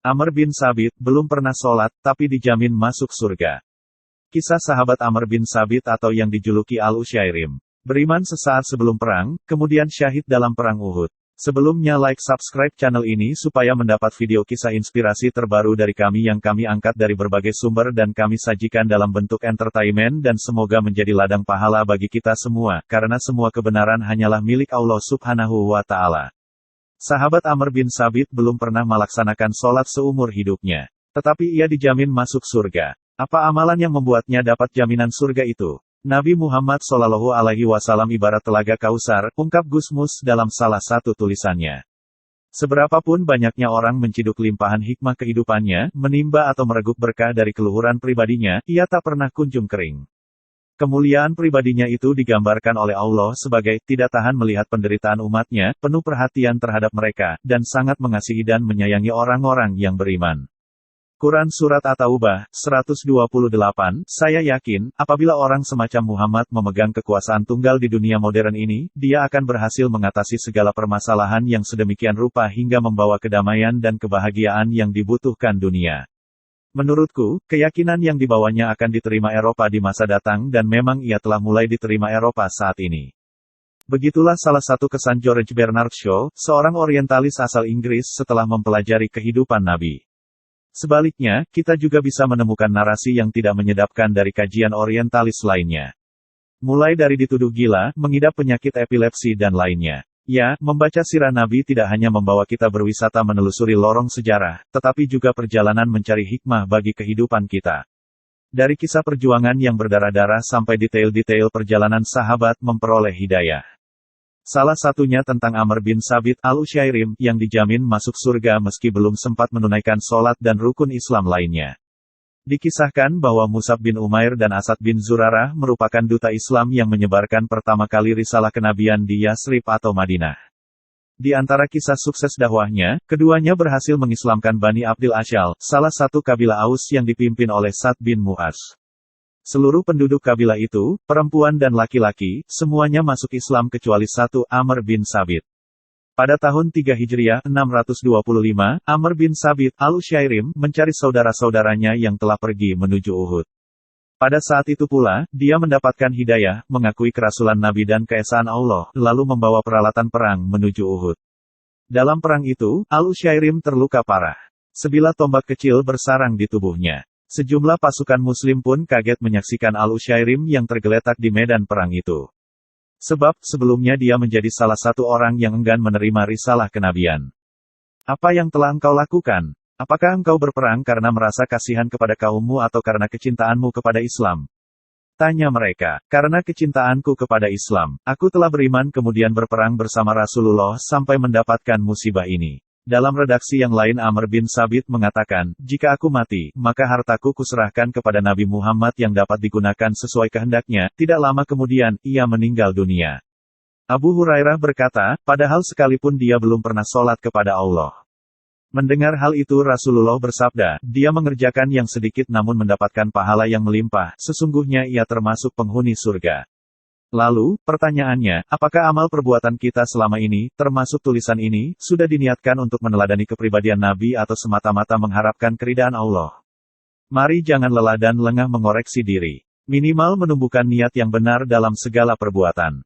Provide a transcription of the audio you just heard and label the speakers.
Speaker 1: Amr bin Sabit, belum pernah sholat, tapi dijamin masuk surga. Kisah sahabat Amr bin Sabit atau yang dijuluki Al-Usyairim. Beriman sesaat sebelum perang, kemudian syahid dalam perang Uhud. Sebelumnya like subscribe channel ini supaya mendapat video kisah inspirasi terbaru dari kami yang kami angkat dari berbagai sumber dan kami sajikan dalam bentuk entertainment dan semoga menjadi ladang pahala bagi kita semua, karena semua kebenaran hanyalah milik Allah Subhanahu wa Ta'ala. Sahabat Amr bin Sabit belum pernah melaksanakan sholat seumur hidupnya. Tetapi ia dijamin masuk surga. Apa amalan yang membuatnya dapat jaminan surga itu? Nabi Muhammad SAW ibarat telaga Kausar, ungkap Gus Mus dalam salah satu tulisannya. Seberapapun banyaknya orang menciduk limpahan hikmah kehidupannya, menimba atau mereguk berkah dari keluhuran pribadinya, ia tak pernah kunjung kering. Kemuliaan pribadinya itu digambarkan oleh Allah sebagai tidak tahan melihat penderitaan umatnya, penuh perhatian terhadap mereka, dan sangat mengasihi dan menyayangi orang-orang yang beriman. Quran Surat At-Taubah, 128, saya yakin, apabila orang semacam Muhammad memegang kekuasaan tunggal di dunia modern ini, dia akan berhasil mengatasi segala permasalahan yang sedemikian rupa hingga membawa kedamaian dan kebahagiaan yang dibutuhkan dunia. Menurutku, keyakinan yang dibawanya akan diterima Eropa di masa datang dan memang ia telah mulai diterima Eropa saat ini. Begitulah salah satu kesan George Bernard Shaw, seorang orientalis asal Inggris setelah mempelajari kehidupan Nabi. Sebaliknya, kita juga bisa menemukan narasi yang tidak menyedapkan dari kajian orientalis lainnya. Mulai dari dituduh gila, mengidap penyakit epilepsi dan lainnya. Ya, membaca sirah Nabi tidak hanya membawa kita berwisata menelusuri lorong sejarah, tetapi juga perjalanan mencari hikmah bagi kehidupan kita. Dari kisah perjuangan yang berdarah-darah sampai detail-detail perjalanan sahabat memperoleh hidayah. Salah satunya tentang Amr bin Sabit Al-Usyairim, yang dijamin masuk surga meski belum sempat menunaikan sholat dan rukun Islam lainnya. Dikisahkan bahwa Mus'ab bin Umair dan Asad bin Zurarah merupakan duta Islam yang menyebarkan pertama kali risalah kenabian di Yasrib atau Madinah. Di antara kisah sukses dakwahnya, keduanya berhasil mengislamkan Bani Abdil Ashal, salah satu kabilah Aus yang dipimpin oleh Sa'd bin Mu'az. Seluruh penduduk kabilah itu, perempuan dan laki-laki, semuanya masuk Islam kecuali satu, Amr bin Sabit. Pada tahun 3 Hijriah 625, Amr bin Sabit Al-Usyairim mencari saudara-saudaranya yang telah pergi menuju Uhud. Pada saat itu pula, dia mendapatkan hidayah, mengakui kerasulan Nabi dan keesaan Allah, lalu membawa peralatan perang menuju Uhud. Dalam perang itu, Al-Usyairim terluka parah. Sebilah tombak kecil bersarang di tubuhnya. Sejumlah pasukan Muslim pun kaget menyaksikan Al-Usyairim yang tergeletak di medan perang itu. Sebab, sebelumnya dia menjadi salah satu orang yang enggan menerima risalah kenabian. Apa yang telah engkau lakukan? Apakah engkau berperang karena merasa kasihan kepada kaummu atau karena kecintaanmu kepada Islam? Tanya mereka, karena kecintaanku kepada Islam, aku telah beriman kemudian berperang bersama Rasulullah sampai mendapatkan musibah ini. Dalam redaksi yang lain Amr bin Sabit mengatakan, jika aku mati, maka hartaku kuserahkan kepada Nabi Muhammad yang dapat digunakan sesuai kehendaknya. Tidak lama kemudian, ia meninggal dunia. Abu Hurairah berkata, padahal sekalipun dia belum pernah sholat kepada Allah. Mendengar hal itu Rasulullah bersabda, dia mengerjakan yang sedikit namun mendapatkan pahala yang melimpah, sesungguhnya ia termasuk penghuni surga. Lalu, pertanyaannya, apakah amal perbuatan kita selama ini, termasuk tulisan ini, sudah diniatkan untuk meneladani kepribadian Nabi atau semata-mata mengharapkan keridaan Allah? Mari jangan lelah dan lengah mengoreksi diri. Minimal menumbuhkan niat yang benar dalam segala perbuatan.